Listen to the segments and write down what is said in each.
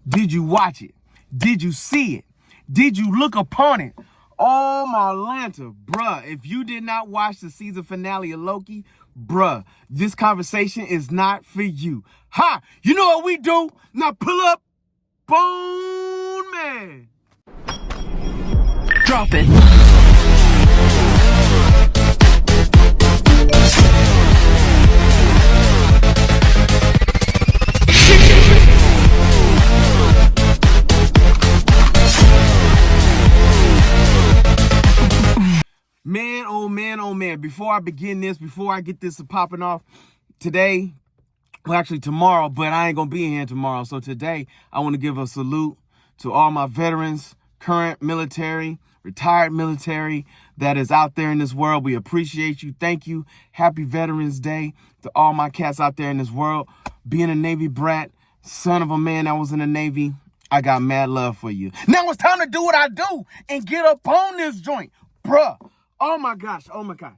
Did you watch it? Did you see it? Did you look upon it? Oh, my Lanta, bruh, if you did not watch the season finale of Loki, bruh, this conversation is not for you. Ha! You know what we do? Now pull up, Bone Man. Drop it. Man, oh man, before I begin this, before I get this popping off today, well, actually tomorrow, but I ain't gonna be in here tomorrow. So today, I want to give a salute to all my veterans, current military, retired military that is out there in this world. We appreciate you. Thank you. Happy Veterans Day to all my cats out there in this world. Being a Navy brat, son of a man that was in the Navy, I got mad love for you. Now it's time to do what I do and get up on this joint, bruh. Oh my gosh, oh my God.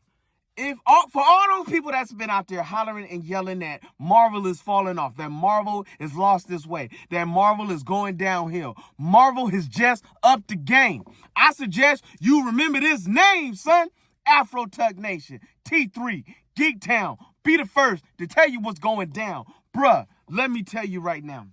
For all those people that's been out there hollering and yelling that Marvel is falling off, that Marvel is lost its way, that Marvel is going downhill, Marvel has just upped the game. I suggest you remember this name, son. Afro Tuck Nation, T3, Geek Town, be the first to tell you what's going down. Bruh, let me tell you right now.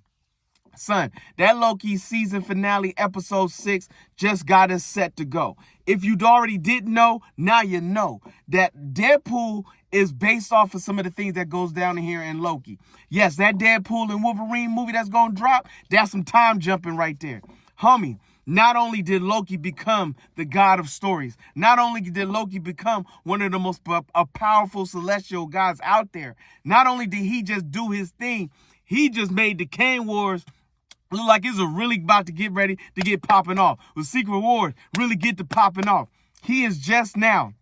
Son, that Loki season finale, episode 6, just got us set to go. If you already didn't know, now you know that Deadpool is based off of some of the things that goes down in here in Loki. Yes, that Deadpool and Wolverine movie that's going to drop, that's some time jumping right there. Homie, not only did Loki become the god of stories, not only did Loki become one of the most powerful celestial gods out there, not only did he just do his thing, he just made the Kane Wars look like it's really about to get ready to get popping off. With Secret Wars really get to popping off. He is just now,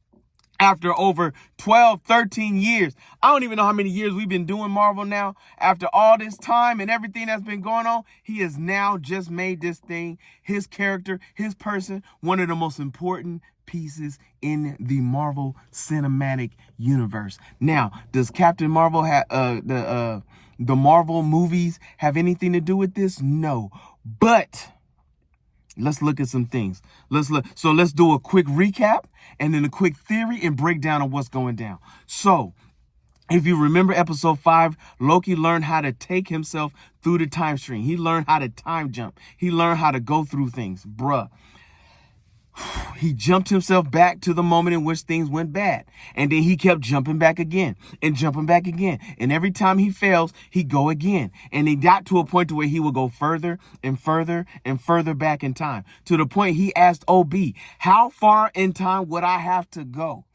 after over 12, 13 years, I don't even know how many years we've been doing Marvel now. After all this time and everything that's been going on, he has now just made this thing, his character, his person, one of the most important pieces in the Marvel Cinematic Universe. Now, does Captain Marvel have the Marvel movies have anything to do with this? No. But let's look at some things. Let's do a quick recap and then a quick theory and breakdown of what's going down. So, if you remember episode 5, Loki learned how to take himself through the time stream. He learned how to time jump. He learned how to go through things. Bruh. He jumped himself back to the moment in which things went bad. And then he kept jumping back again and jumping back again. And every time he fails, he go again. And he got to a point to where he would go further and further and further back in time. To the point he asked OB, how far in time would I have to go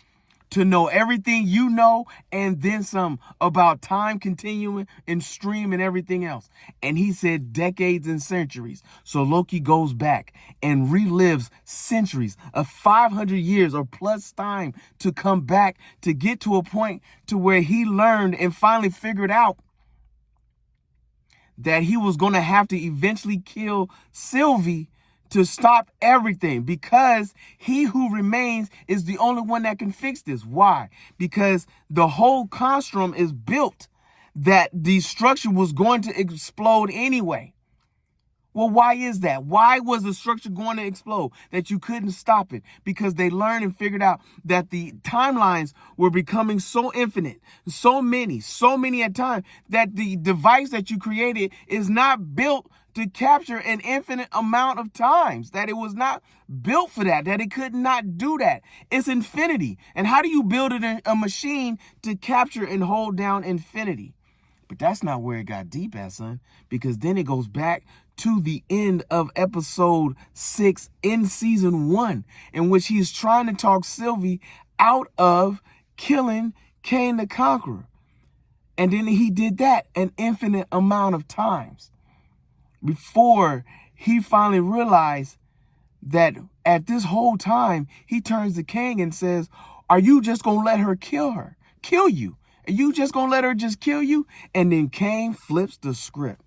to know everything you know and then some about time continuing and stream and everything else? And he said decades and centuries. So Loki goes back and relives centuries of 500 years or plus time to come back to get to a point to where he learned and finally figured out that he was going to have to eventually kill Sylvie to stop everything, because he who remains is the only one that can fix this. Why? Because the whole construct is built that the structure was going to explode anyway. Well, why is that? Why was the structure going to explode? That you couldn't stop it? Because they learned and figured out that the timelines were becoming so infinite, so many at times, that the device that you created is not built to capture an infinite amount of times, that it was not built for that it could not do that. It's infinity. And how do you build a machine to capture and hold down infinity? But that's not where it got deep at, son, because then it goes back to the end of episode 6 in season 1, in which he's trying to talk Sylvie out of killing Kane the Conqueror. And then he did that an infinite amount of times before he finally realized that at this whole time, he turns to Kang and says, are you just going to let her kill you? Are you just going to let her just kill you? And then Kang flips the script.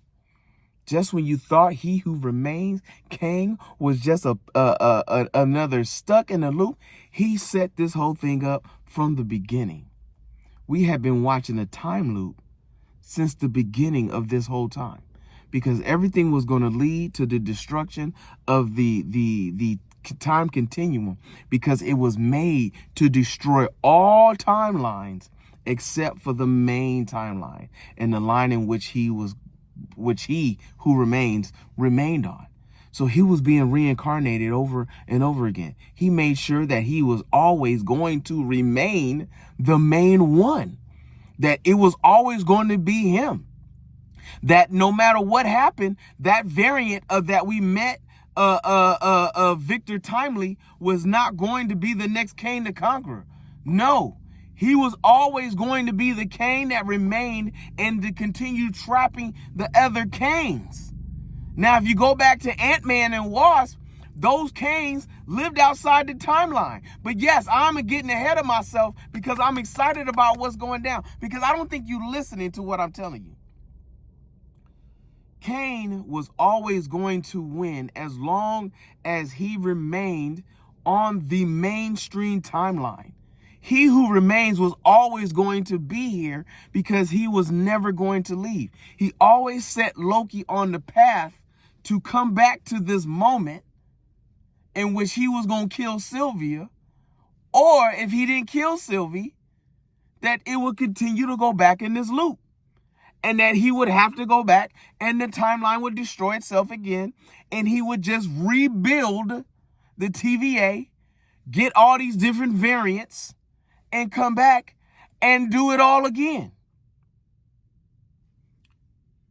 Just when you thought he who remains, Kang, was just another stuck in a loop, he set this whole thing up from the beginning. We have been watching a time loop since the beginning of this whole time. because everything was going to lead to the destruction of the time continuum, because it was made to destroy all timelines except for the main timeline and the line in which he who remained on. So he was being reincarnated over and over again. He made sure that he was always going to remain the main one, that it was always going to be him, that no matter what happened, that variant of that we met, Victor Timely, was not going to be the next Cain the Conqueror. No, he was always going to be the Cain that remained and to continue trapping the other Cains. Now, if you go back to Ant-Man and Wasp, those Cains lived outside the timeline. But yes, I'm getting ahead of myself because I'm excited about what's going down, because I don't think you're listening to what I'm telling you. Cain was always going to win as long as he remained on the mainstream timeline. He who remains was always going to be here because he was never going to leave. He always set Loki on the path to come back to this moment in which he was going to kill Sylvia, or if he didn't kill Sylvie, that it would continue to go back in this loop, and that he would have to go back and the timeline would destroy itself again, and he would just rebuild the TVA, get all these different variants, and come back and do it all again.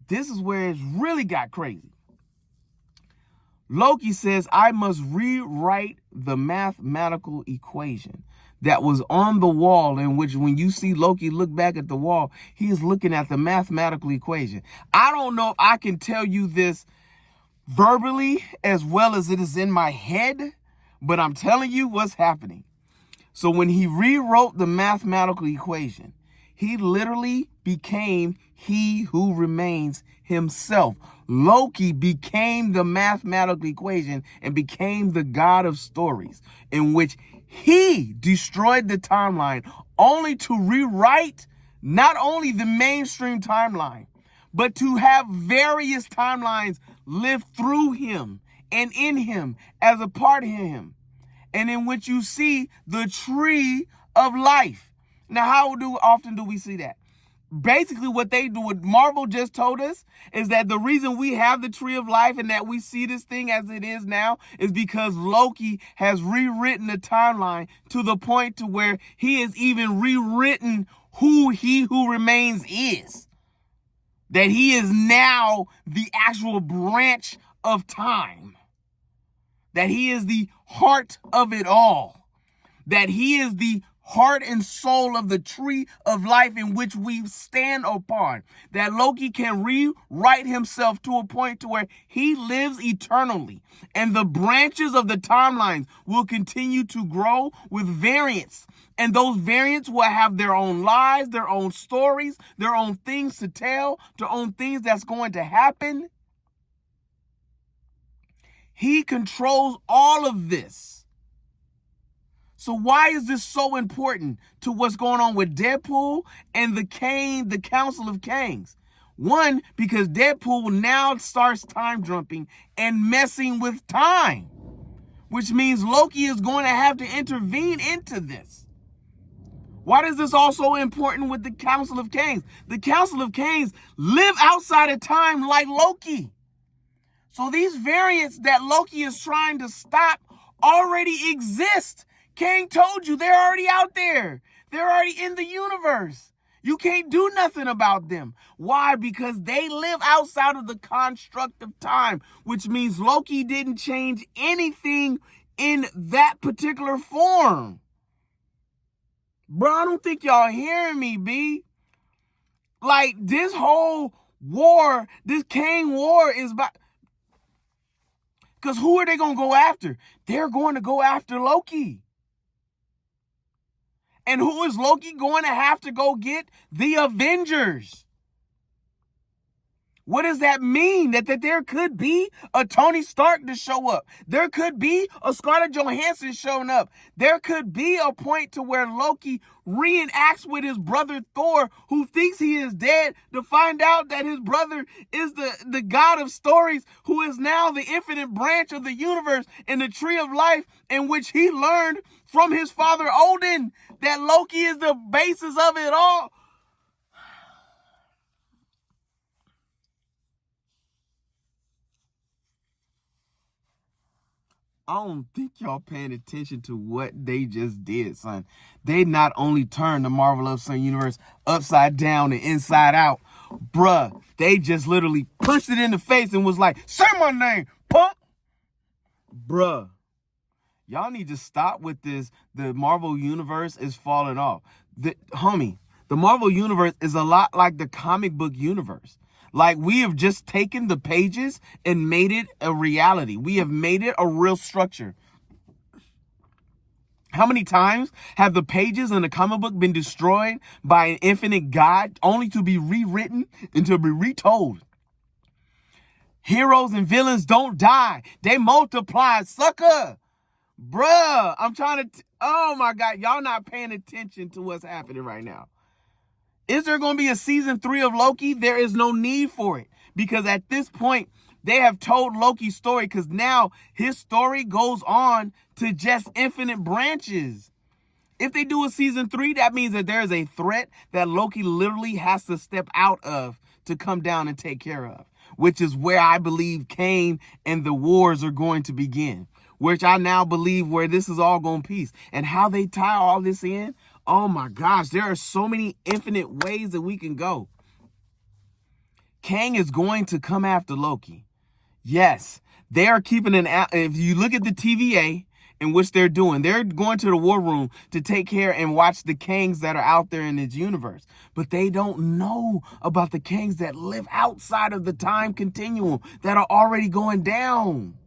This is where it's really got crazy. Loki says, I must rewrite the mathematical equation that was on the wall, in which when you see Loki look back at the wall, he is looking at the mathematical equation. I don't know if I can tell you this verbally as well as it is in my head, but I'm telling you what's happening. So when he rewrote the mathematical equation, he literally became he who remains himself. Loki became the mathematical equation and became the god of stories, in which he destroyed the timeline only to rewrite not only the mainstream timeline, but to have various timelines live through him and in him as a part of him, and in which you see the tree of life. Now, how often do we see that? Basically, what Marvel just told us is that the reason we have the tree of life and that we see this thing as it is now is because Loki has rewritten the timeline to the point to where he has even rewritten who he who remains is. That he is now the actual branch of time. That he is the heart of it all. That he is the heart and soul of the tree of life in which we stand upon. That Loki can rewrite himself to a point to where he lives eternally. And the branches of the timelines will continue to grow with variants. And those variants will have their own lives, their own stories, their own things to tell, their own things that's going to happen. He controls all of this. So why is this so important to what's going on with Deadpool and the Council of Kangs? One, because Deadpool now starts time jumping and messing with time, which means Loki is going to have to intervene into this. Why is this also important with the Council of Kangs? The Council of Kangs live outside of time like Loki. So these variants that Loki is trying to stop already exist. Kang told you they're already out there. They're already in the universe. You can't do nothing about them. Why? Because they live outside of the construct of time, which means Loki didn't change anything in that particular form. Bro, I don't think y'all hearing me, B. Like, this whole war, this Kang war is about... Because who are they going to go after? They're going to go after Loki. And who is Loki going to have to go get? The Avengers. What does that mean? That there could be a Tony Stark to show up. There could be a Scarlett Johansson showing up. There could be a point to where Loki reenacts with his brother Thor, who thinks he is dead, to find out that his brother is the god of stories, who is now the infinite branch of the universe in the tree of life, in which he learned from his father Odin that Loki is the basis of it all. I don't think y'all paying attention to what they just did, son. They not only turned the Marvel Upside Universe upside down and inside out, bruh, they just literally punched it in the face and was like, say my name, punk. Bruh, y'all need to stop with this. The Marvel Universe is falling off. Homie, the Marvel Universe is a lot like the comic book universe. Like, we have just taken the pages and made it a reality. We have made it a real structure. How many times have the pages in the comic book been destroyed by an infinite God, only to be rewritten and to be retold? Heroes and villains don't die. They multiply, sucker. Bruh, I'm trying to... oh, my God. Y'all not paying attention to what's happening right now. Is there going to be a season 3 of Loki? There is no need for it, because at this point, they have told Loki's story, because now his story goes on to just infinite branches. If they do a season 3, that means that there is a threat that Loki literally has to step out of to come down and take care of, which is where I believe Kang and the wars are going to begin, which I now believe where this is all going peace. And how they tie all this in, oh my gosh, there are so many infinite ways that we can go. Kang is going to come after Loki. Yes, they are keeping if you look at the TVA, in which they're going to the war room to take care and watch the Kangs that are out there in this universe. But they don't know about the Kangs that live outside of the time continuum, that are already going down.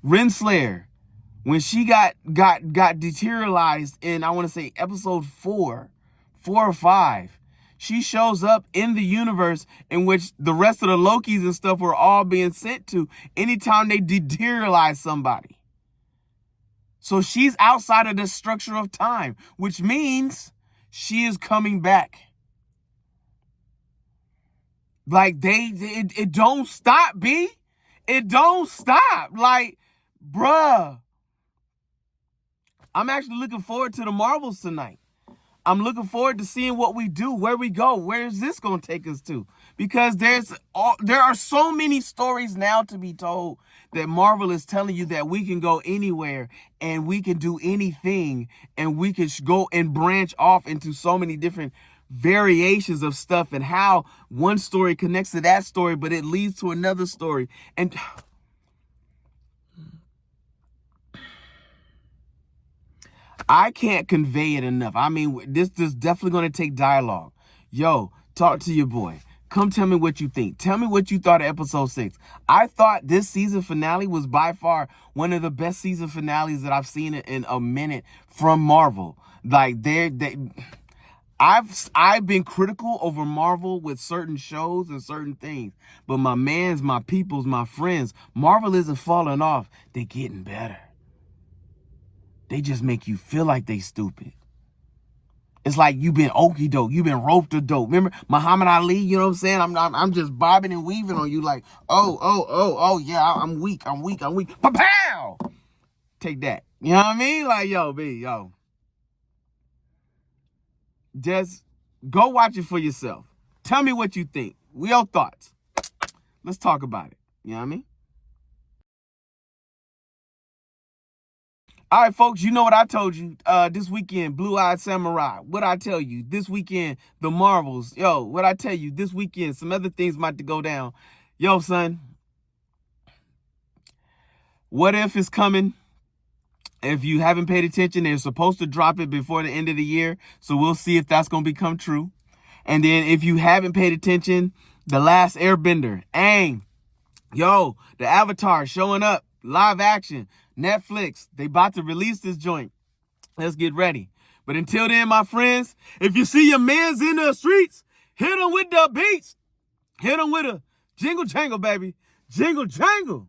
Renslayer, when she got deteriorized in, I want to say, episode 4 or 5, she shows up in the universe in which the rest of the Lokis and stuff were all being sent to anytime they deteriorize somebody. So she's outside of the structure of time, which means she is coming back. Like, it don't stop, B. It don't stop. Like, bruh, I'm actually looking forward to the Marvels tonight. I'm looking forward to seeing what we do, where we go. Where is this going to take us to? Because there are so many stories now to be told that Marvel is telling you that we can go anywhere and we can do anything, and we can go and branch off into so many different variations of stuff, and how one story connects to that story, but it leads to another story. And I can't convey it enough. I mean, this is definitely going to take dialogue. Yo, talk to your boy. Come tell me what you think. Tell me what you thought of episode 6. I thought this season finale was by far one of the best season finales that I've seen in a minute from Marvel. Like, I've been critical over Marvel with certain shows and certain things, but my mans, my peoples, my friends, Marvel isn't falling off. They're getting better. They just make you feel like they stupid. It's like you've been okey doke, you've been roped to dope. Remember Muhammad Ali? You know what I'm saying? I'm just bobbing and weaving on you like, oh yeah, I'm weak. Pa-pow! Take that. You know what I mean? Like, yo, B, yo. Just go watch it for yourself. Tell me what you think. Your thoughts. Let's talk about it. You know what I mean? All right, folks, you know what I told you this weekend, Blue-Eyed Samurai. What I tell you this weekend, the Marvels. Yo, what I tell you this weekend, some other things might to go down. Yo, son, What If is coming. If you haven't paid attention, they're supposed to drop it before the end of the year. So we'll see if that's going to become true. And then if you haven't paid attention, The Last Airbender, Aang. Yo, the Avatar showing up, live action. Netflix, they about to release this joint. Let's get ready. But until then, my friends, if you see your mans in the streets, hit them with the beats. Hit them with a jingle jangle, baby. Jingle jangle.